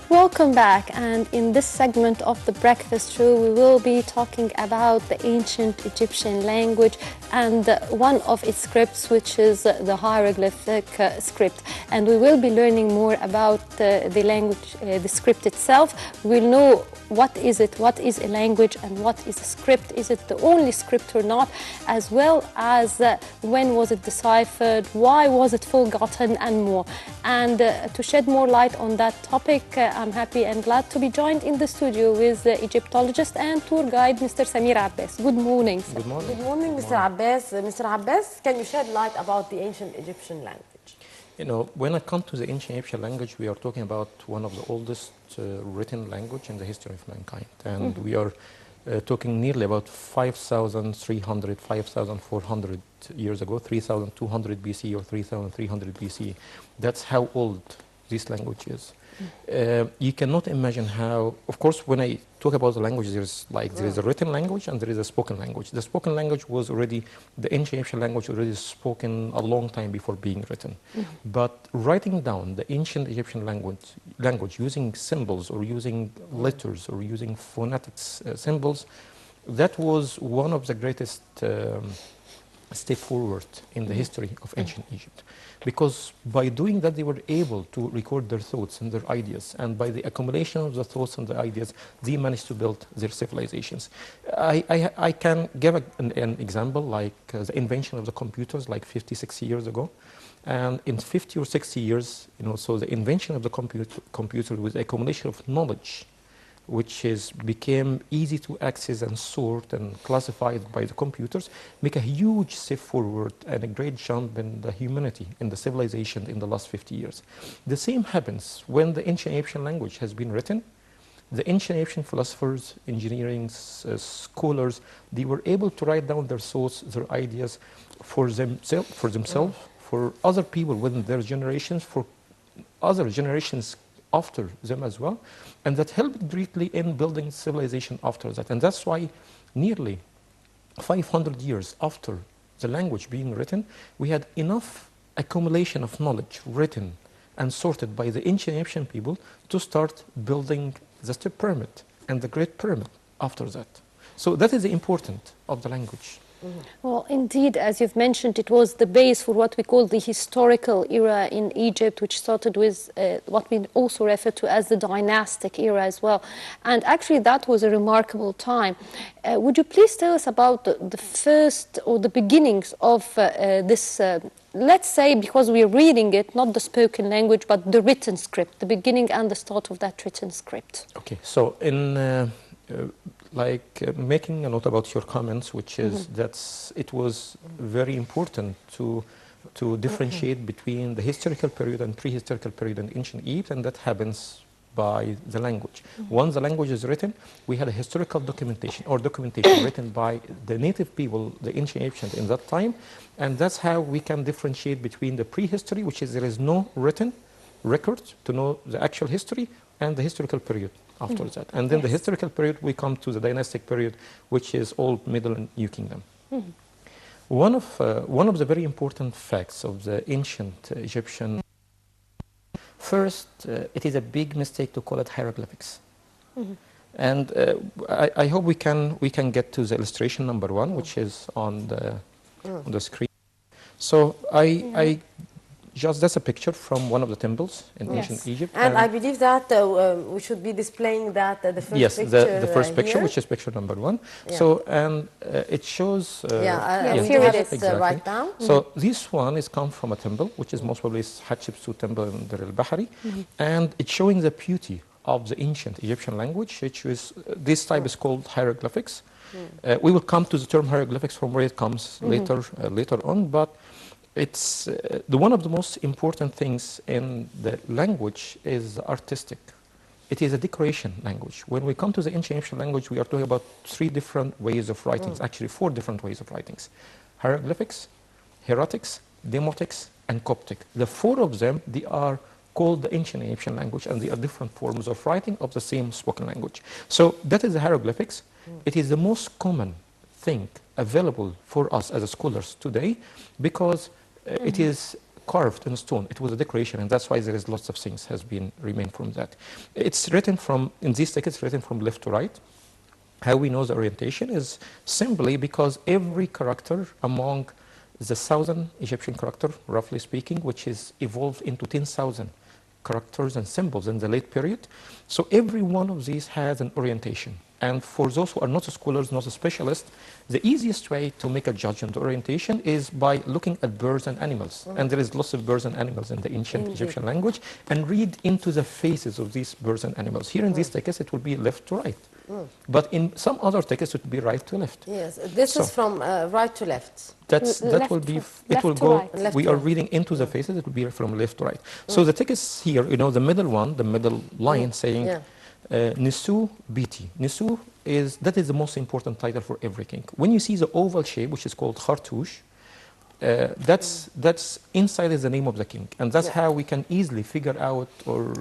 Welcome back, and in this segment of the breakfast show we will be talking about the ancient Egyptian language and one of its scripts, which is the hieroglyphic script, and we will be learning more about the language, the script itself. We'll know what is it, what is a language, and what is a script. Is it the only script or not, as well as when was it deciphered, why was it forgotten, and more. And to shed more light on that topic, I'm happy and glad to be joined in the studio with Egyptologist and tour guide Mr. Samir Abbas. Good morning, sir. Good morning. Good morning, Mr. Abbas. Mr. Abbas, can you shed light about the ancient Egyptian language? You know, when it comes to the ancient Egyptian language, we are talking about one of the oldest written language in the history of mankind. And we are talking nearly about 5,300, 5,400 years ago, 3,200 BC or 3,300 BC. That's how old this language is. You cannot imagine how, of course, when I talk about the language, there is a written language and there is a spoken language. The spoken language was already, the ancient Egyptian language already spoken a long time before being written. But writing down the ancient Egyptian language using symbols or using letters or using phonetics symbols, that was one of the greatest step forward in the history of ancient Egypt. Because by doing that, they were able to record their thoughts and their ideas. And by the accumulation of the thoughts and the ideas, they managed to build their civilizations. I can give an example, like the invention of the computers, like 50, 60 years ago. And in 50 or 60 years, you know, so the invention of the computer with the accumulation of knowledge, which became easy to access and sort and classified by the computers, make a huge step forward and a great jump in the humanity, in the civilization in the last 50 years. The same happens when the ancient Egyptian language has been written. The ancient Egyptian philosophers, engineering scholars, they were able to write down their thoughts, their ideas for themselves, for other people within their generations, for other generations after them as well, and that helped greatly in building civilization after that. And that's why nearly 500 years after the language being written, we had enough accumulation of knowledge written and sorted by the ancient Egyptian people to start building the step pyramid and the Great Pyramid after that. So that is the importance of the language. Well, indeed, as you've mentioned, it was the base for what we call the historical era in Egypt, which started with what we also refer to as the dynastic era as well. And actually, that was a remarkable time. Would you please tell us about the first or the beginnings of this, let's say, because we're reading it, not the spoken language, but the written script, the beginning and the start of that written script? Okay, so in making a note about your comments, which is it was very important to differentiate between the historical period and prehistorical period in ancient Egypt, and that happens by the language. Once the language is written, we had a historical documentation written by the native people, the ancient Egyptians in that time, and that's how we can differentiate between the prehistory, which is there is no written record to know the actual history, and the historical period after that. And then the historical period, we come to the dynastic period, which is Old, Middle, and New Kingdom. One of the very important facts of the ancient Egyptian, first, it is a big mistake to call it hieroglyphics. And I hope we can get to the illustration number 1, which is on the screen. So that's a picture from one of the temples in ancient Egypt. And I believe that we should be displaying that the first picture. Yes, the first picture, which is picture number 1. Yeah. So, and it shows... yes, here it is exactly. Right now. So this one is come from a temple, which is most probably Hatshepsut temple in Deir el-Bahari. And it's showing the beauty of the ancient Egyptian language, which is, this type is called hieroglyphics. We will come to the term hieroglyphics from where it comes later on, but it's one of the most important things in the language is artistic. It is a decoration language. When we come to the ancient Egyptian language, we are talking about 3 different ways of writing, actually 4 different ways of writing. Hieroglyphics, hieratic, demotic, and Coptic. The 4 of them, they are called the ancient Egyptian language, and they are different forms of writing of the same spoken language. So that is the hieroglyphics. It is the most common thing available for us as scholars today, because it is carved in stone. It was a decoration, and that's why there is lots of things has been remained from that. It's written from, in these tickets, written from left to right. How we know the orientation is simply because every character among the 1,000 Egyptian character, roughly speaking, which is evolved into 10,000 characters and symbols in the late period. So every one of these has an orientation. And for those who are not scholars, not specialists, the easiest way to make a judgment orientation is by looking at birds and animals. And there is lots of birds and animals in the ancient Egyptian language, and read into the faces of these birds and animals. Here in these tickets, it will be left to right. But in some other tickets, it will be right to left. Yes, this is from right to left. That will be, it will go, right. we are reading into the faces, it will be from left to right. So the tickets here, you know, the middle one, the middle line saying, Nisu Biti. Nisu is, that is the most important title for every king. When you see the oval shape, which is called Khartouche, that's inside is the name of the king. And that's how we can easily figure out or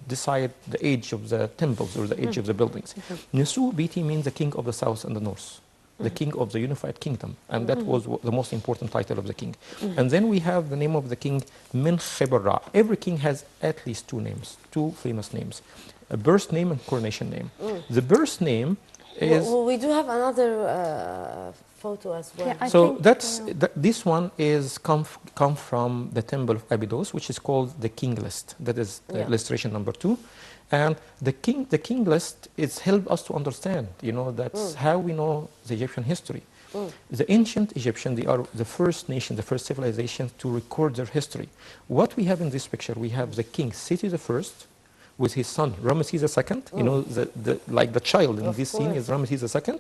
decide the age of the temples or the age of the buildings. Nisu Biti means the king of the south and the north, the king of the unified kingdom. And that was the most important title of the king. And then we have the name of the king, Min Khibra. Every king has at least two names, two famous names. A birth name and coronation name. The birth name is... Well, we do have another photo as well. Yeah, so that's this one is come from the temple of Abydos, which is called the king list. That is illustration number 2. And the king list is help us to understand, you know, that's how we know the Egyptian history. The ancient Egyptians, they are the first nation, the first civilization to record their history. What we have in this picture, we have the king Seti the First, with his son Ramesses II, you know, like the child in this scene is Ramesses II,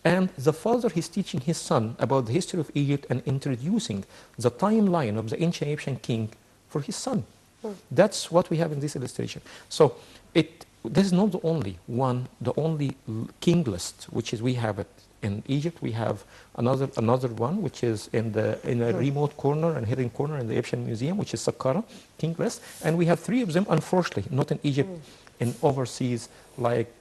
and the father is teaching his son about the history of Egypt and introducing the timeline of the ancient Egyptian king for his son. That's what we have in this illustration. So this is not the only one, the only king list, which is we have it in Egypt. We have another one, which is in a remote corner and hidden corner in the Egyptian Museum, which is Saqqara, king list. And we have 3 of them, unfortunately, not in Egypt, in overseas, like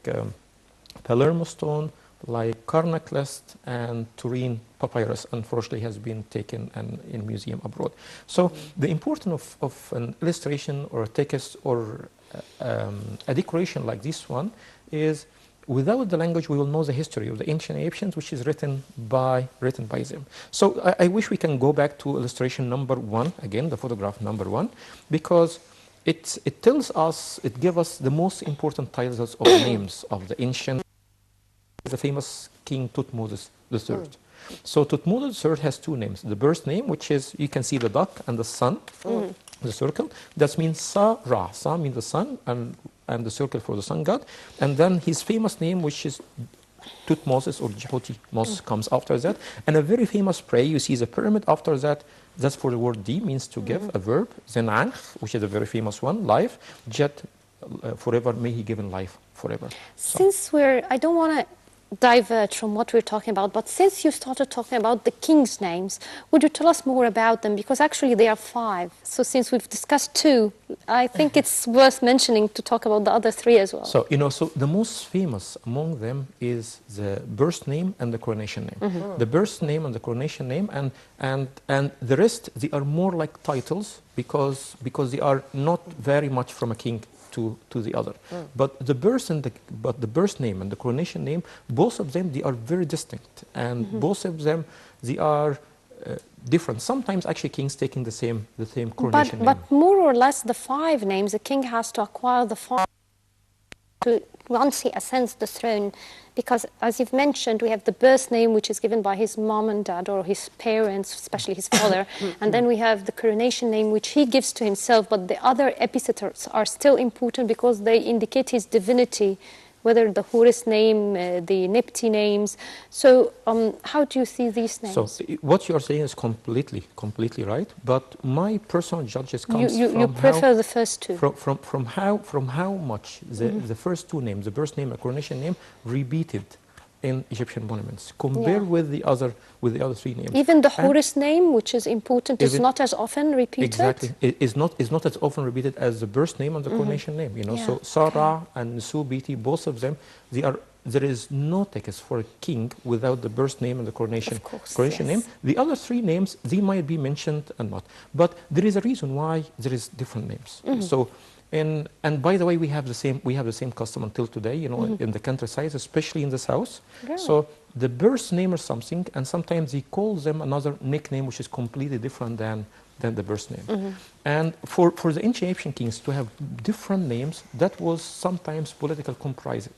Palermo stone, like Karnak list, and Turin papyrus, unfortunately, has been taken and in museum abroad. So the importance of an illustration or a text or a decoration like this one is, without the language, we will know the history of the ancient Egyptians, which is written by them. So I wish we can go back to illustration number 1, again, the photograph number 1, because it tells us, it gives us the most important titles of names of the ancient, the famous King Thutmose III. So Thutmose III has 2 names. The birth name, which is, you can see the duck and the sun, the circle, that means Sa-Ra. Sa means the sun, and the circle for the sun god. And then his famous name, which is Thutmose or Djibouti Mos, comes after that. And a very famous prayer, you see the pyramid after that, that's for the word di, means to give, a verb. Then Ankh, which is a very famous one, life. Jet, forever, may he give in life forever. Since I don't want to divert from what we're talking about, but since you started talking about the king's names, would you tell us more about them? Because actually there are 5. So since we've discussed 2, I think it's worth mentioning to talk about the other 3 as well. So, you know, so the most famous among them is the birth name and the coronation name. The birth name and the coronation name, and the rest, they are more like titles because they are not very much from a king to the other. But the birth name and the coronation name, both of them, they are very distinct, and both of them, they are different. Sometimes actually kings taking the same coronation name. But more or less the 5 names, the king has to acquire the 5 once he ascends the throne, because as you've mentioned, we have the birth name, which is given by his mom and dad or his parents, especially his father, and then we have the coronation name, which he gives to himself, but the other epithets are still important because they indicate his divinity, whether the Horus name, the Nepti names. So how do you see these names? So what you are saying is completely right, but my personal judgment comes from you prefer the first 2. From how much the first 2 names, the birth name and coronation name, repeated in Egyptian monuments. Compare with the other three names. Even the Horus name, which is important, is not as often repeated. Exactly, is not as often repeated as the birth name and the coronation name. You know, so Sarah and Nusu Biti, both of them, there is no text for a king without the birth name and the coronation name. The other three names, they might be mentioned and not, but there is a reason why there is different names. So. And by the way, we have the same custom until today, you know, in the countryside, especially in the south. Really? So the birth name or something, and sometimes he calls them another nickname which is completely different than the birth name. And for the ancient Egyptian kings to have different names, that was sometimes political compromise.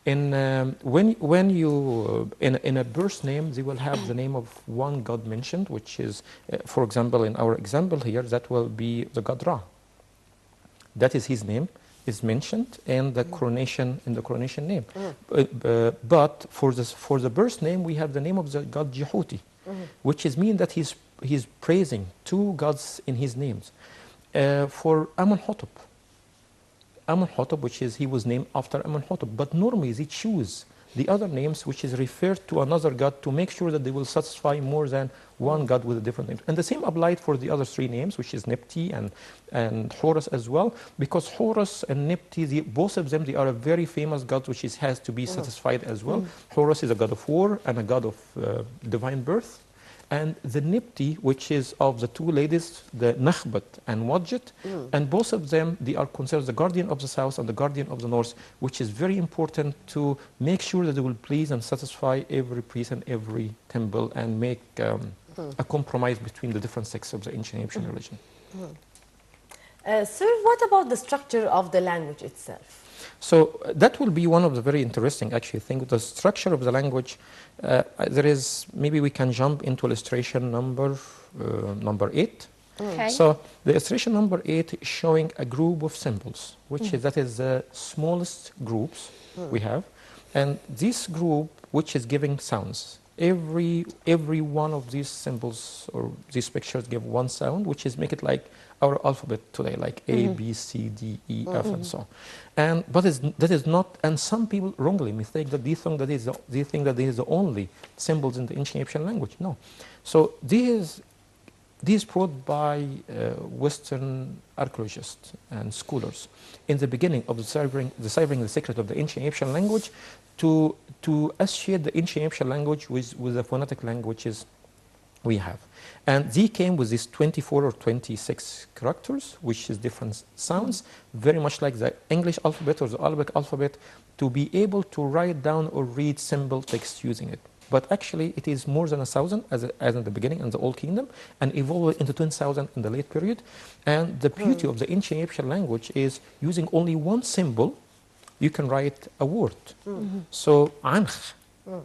And when you in a birth name, they will have the name of one god mentioned, which is, for example, in our example here, that will be the god Ra. That is his name is mentioned in the coronation name. But for the birth name, we have the name of the god Jehuti, which is mean that he's praising two gods in his names. For Amenhotep, which is he was named after Amenhotep, but normally they choose the other names which is referred to another god to make sure that they will satisfy more than one god with a different name. And the same applied for the other three names, which is Nepti and Horus as well, because Horus and Nepti, both of them, they are a very famous god which has to be satisfied as well. Horus is a god of war and a god of divine birth. And the Nepti, which is of the two ladies, the Nakhbat and Wadjet, and both of them, they are considered the guardian of the south and the guardian of the north, which is very important to make sure that they will please and satisfy every priest and every temple and make a compromise between the different sects of the ancient Egyptian religion. Sir, what about the structure of the language itself? So that will be one of the very interesting actually things. The structure of the language, there is, maybe we can jump into illustration number 8. Okay. So the illustration number 8 is showing a group of symbols, which is the smallest groups we have. And this group, which is giving sounds, every one of these symbols or these pictures give one sound, which is make it like our alphabet today, like A, B, C, D, E, F, and so on. But that is not, and some people wrongly mistake that they think that is the only symbols in the ancient Egyptian language. No. So this brought by Western archaeologists and scholars in the beginning of deciphering the secret of the ancient Egyptian language to associate the ancient Egyptian language with the phonetic languages we have. And they came with these 24 or 26 characters, which is different sounds, very much like the English alphabet or the Arabic alphabet, to be able to write down or read symbol text using it. But actually, it is more than 1,000 as in the beginning in the Old Kingdom, and evolved into 10,000 in the late period. And the beauty of the ancient Egyptian language is using only one symbol, you can write a word. So, Ankh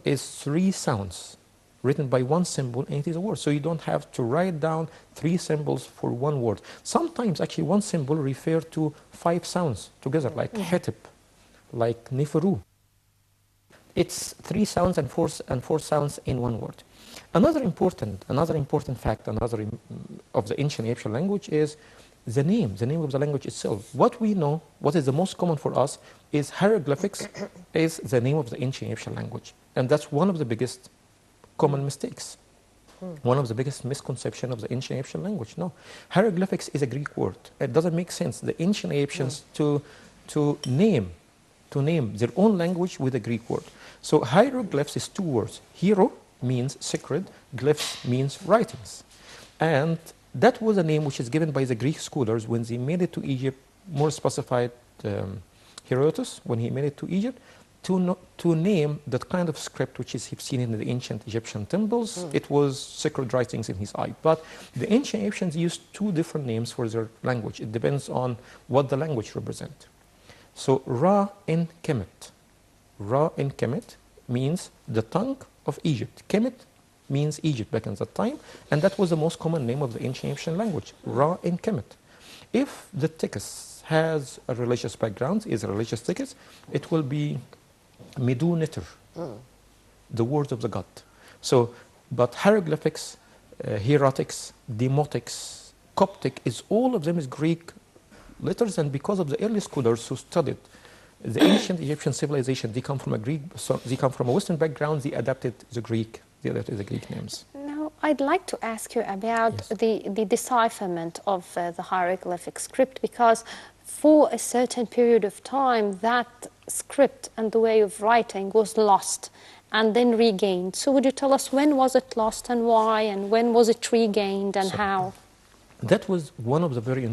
is 3 sounds written by one symbol, and it is a word. So you don't have to write down 3 symbols for one word. Sometimes actually one symbol refers to 5 sounds together, like Hetep, like Neferu. It's 3 sounds and 4 sounds in one word. Another important fact, of the ancient Egyptian language is the name of the language itself. What we know, what is the most common for us, is hieroglyphics is the name of the ancient Egyptian language. And that's one of the biggest common mistakes. One of the biggest misconceptions of the ancient Egyptian language. No, hieroglyphics is a Greek word. It doesn't make sense. The ancient Egyptians to name their own language with a Greek word. So hieroglyphs is 2 words. Hiero means sacred, glyphs means writings. And that was a name which is given by the Greek scholars when they made it to Egypt, more specified Herodotus, when he made it to Egypt, to name that kind of script which is seen in the ancient Egyptian temples. It was sacred writings in his eye. But the ancient Egyptians used 2 different names for their language. It depends on what the language represents. So Ra in Kemet. Ra in Kemet means the tongue of Egypt. Kemet means Egypt back in that time, and that was the most common name of the ancient Egyptian language, Ra in Kemet. If the text has a religious background, is a religious text, it will be Medu Neter, the words of the god. So, but hieroglyphics, hierotics, demotics, Coptic, all of them is Greek letters, and because of the early scholars who studied The ancient Egyptian civilization, they come from a Greek, so they come from a Western background, they adapted the Greek names. Now, I'd like to ask you about the decipherment of the hieroglyphic script, because for a certain period of time, that script and the way of writing was lost and then regained. So would you tell us when was it lost and why, and when was it regained and how? That was one of the very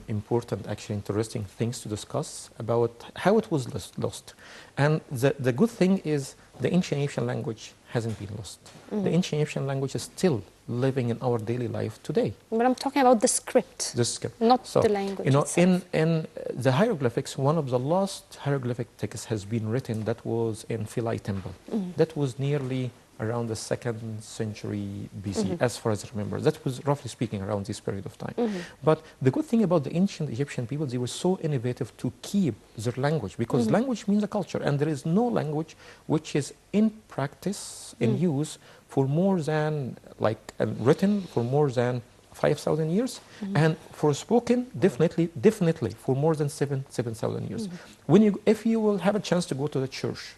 important, actually interesting things to discuss about how it was lost. And the good thing is the ancient Egyptian language hasn't been lost. The ancient Egyptian language is still living in our daily life today. But I'm talking about the script. The script. Not the language itself. In the hieroglyphics, one of the last hieroglyphic texts has been written that was in Philae Temple. That was nearly around the 2nd century BC, as far as I remember. That was, roughly speaking, around this period of time. But the good thing about the ancient Egyptian people, they were so innovative to keep their language, because language means a culture, and there is no language which is in practice, in use, for more than, written for more than 5,000 years, and for spoken, definitely for more than 7,000 years. If you will have a chance to go to the church,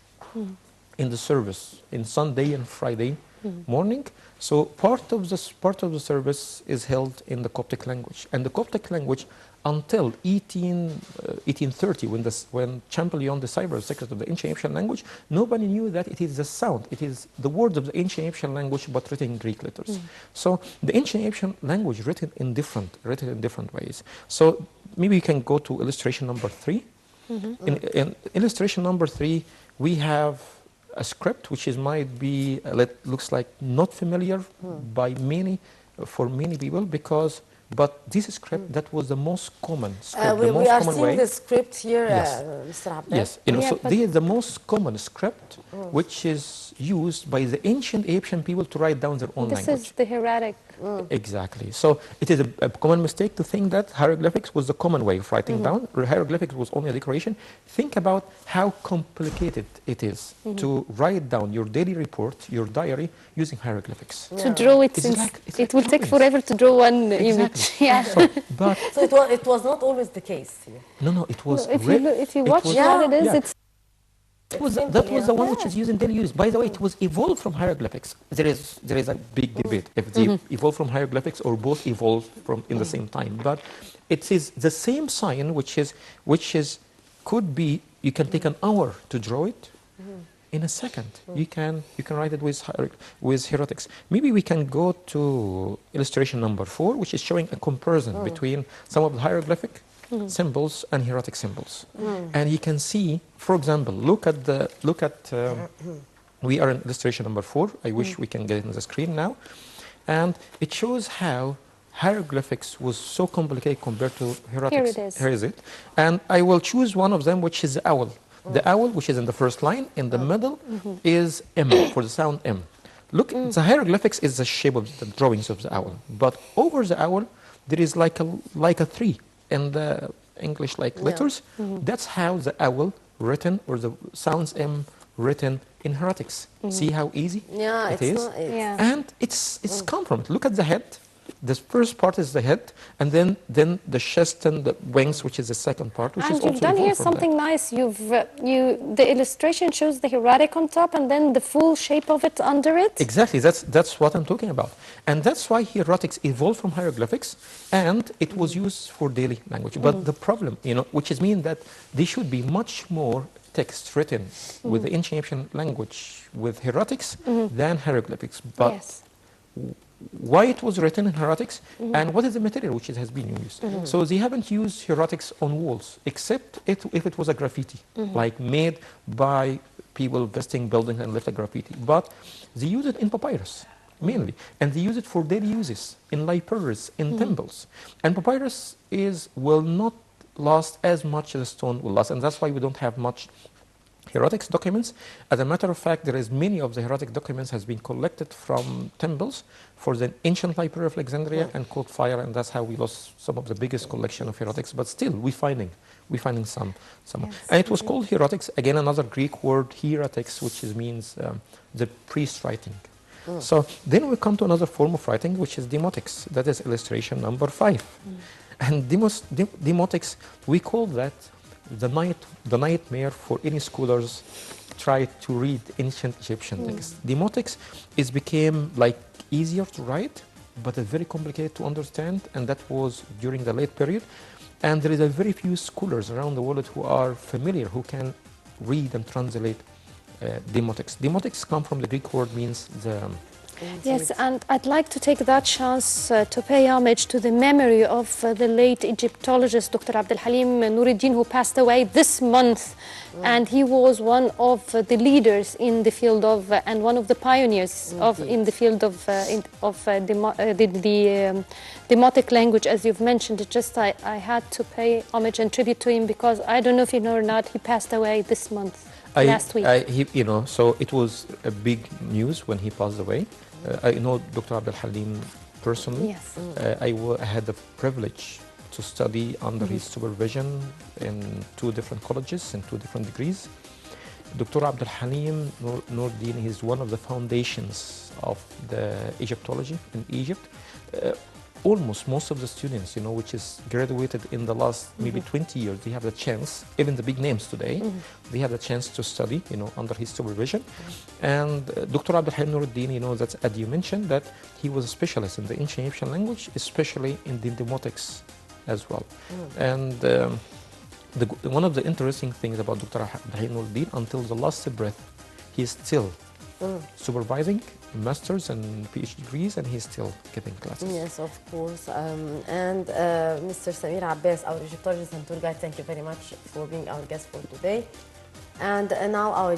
in the service, in Sunday and Friday morning, so part of the service is held in the Coptic language, and the Coptic language until 1830, when Champollion deciphered the secret of the ancient Egyptian language, nobody knew that it is the sound, it is the words of the ancient Egyptian language, but written in Greek letters. So the ancient Egyptian language written in different ways. So maybe you can go to illustration number 3. In illustration number 3, we have a script which might be looks like not familiar for many people, but this script that was the most common script. We are seeing the script here, Mr. Abbas. Yes, so this is the most common script which is used by the ancient Egyptian people to write down their own language. This is the hieratic. Exactly. So it is a common mistake to think that hieroglyphics was the common way of writing down. Hieroglyphics was only a decoration. Think about how complicated it is to write down your daily report, your diary, using hieroglyphics. To draw it, it will take forever to draw one image. Yeah. So it was not always the case. No, it was. If you watch what it is, it's. That was the one which is used in daily use. By the way, it was evolved from hieroglyphics. There is a big debate if they evolved from hieroglyphics or both evolved from in the same time. But it is the same sign, which could be. You can take an hour to draw it. In a second, you can write it with hieroglyphics. Maybe we can go to illustration number 4, which is showing a comparison between some of the hieroglyphic symbols and hieratic symbols, and you can see, for example, look at. We are in illustration number 4. I wish we can get it on the screen now, and it shows how hieroglyphics was so complicated compared to hieroglyphics. Here it is. And I will choose one of them, which is the owl. The owl, which is in the first line, in the middle is M, for the sound M. Look, the hieroglyphics is the shape of the drawings of the owl, but over the owl there is like a 3 in the English letters. That's how the owl written, or the sounds M written in hieroglyphics. See how easy it is? And it's come from it. Look at the head. The first part is the head, and then the chest and the wings, which is the second part, which is also. And you've done here something nice. The illustration shows the hieratic on top, and then the full shape of it under it. Exactly. That's what I'm talking about, and that's why hieroglyphics evolved from hieroglyphics, and it was used for daily language. But the problem, which is mean that there should be much more text written with the ancient Egyptian language with hieroglyphics than hieroglyphics. But why it was written in hieroglyphics, and what is the material which it has been used. So they haven't used hieroglyphics on walls, except if it was a graffiti, like made by people visiting buildings and left a graffiti. But they use it in papyrus, mainly. And they use it for daily uses, in libraries, in temples. And papyrus will not last as much as stone will last, and that's why we don't have much hieroglyphics documents. As a matter of fact, there is many of the hieroglyphic documents has been collected from temples for the ancient library of Alexandria and caught fire, and that's how we lost some of the biggest collection of hieroglyphics. But still, we're finding some. And it was called hieroglyphics, again another Greek word, hieratics, which means the priest writing. So then we come to another form of writing, which is demotics. That is illustration number 5. And demotics, we call that the nightmare for any scholars try to read ancient Egyptian texts. Demotics is became like easier to write, but it's very complicated to understand, and that was during the late period. And there is a very few scholars around the world who are familiar, who can read and translate demotics. Demotics come from the Greek word means the... Yes, and I'd like to take that chance to pay homage to the memory of the late Egyptologist Dr. Abdel Halim Nuruddin, who passed away this month. And he was one of the leaders in the field of, and one of the pioneers of, in the field of, demotic language, as you've mentioned. It just, I had to pay homage and tribute to him because I don't know if you know or not, he passed away this month. Last week. You know, so it was a big news when he passed away. I know Dr. Abdel Halim personally. Yes. I had the privilege to study under his supervision in 2 different colleges and 2 different degrees. Dr. Abdel Halim Nuruddin is one of the foundations of the Egyptology in Egypt. Almost most of the students, you know, which is graduated in the last maybe 20 years, they have the chance, even the big names today, they have the chance to study, you know, under his supervision. And Dr. Abdel Halim Nuruddin, you know, that as you mentioned, that he was a specialist in the ancient Egyptian language, especially in the demotics as well. And one of the interesting things about Dr. Abdel Halim Nuruddin, until the last breath, he is still supervising masters and PhD degrees, and he's still giving classes. Yes, of course. And Mr. Samir Abbas, our Egyptologist and tour guide, thank you very much for being our guest for today. And now our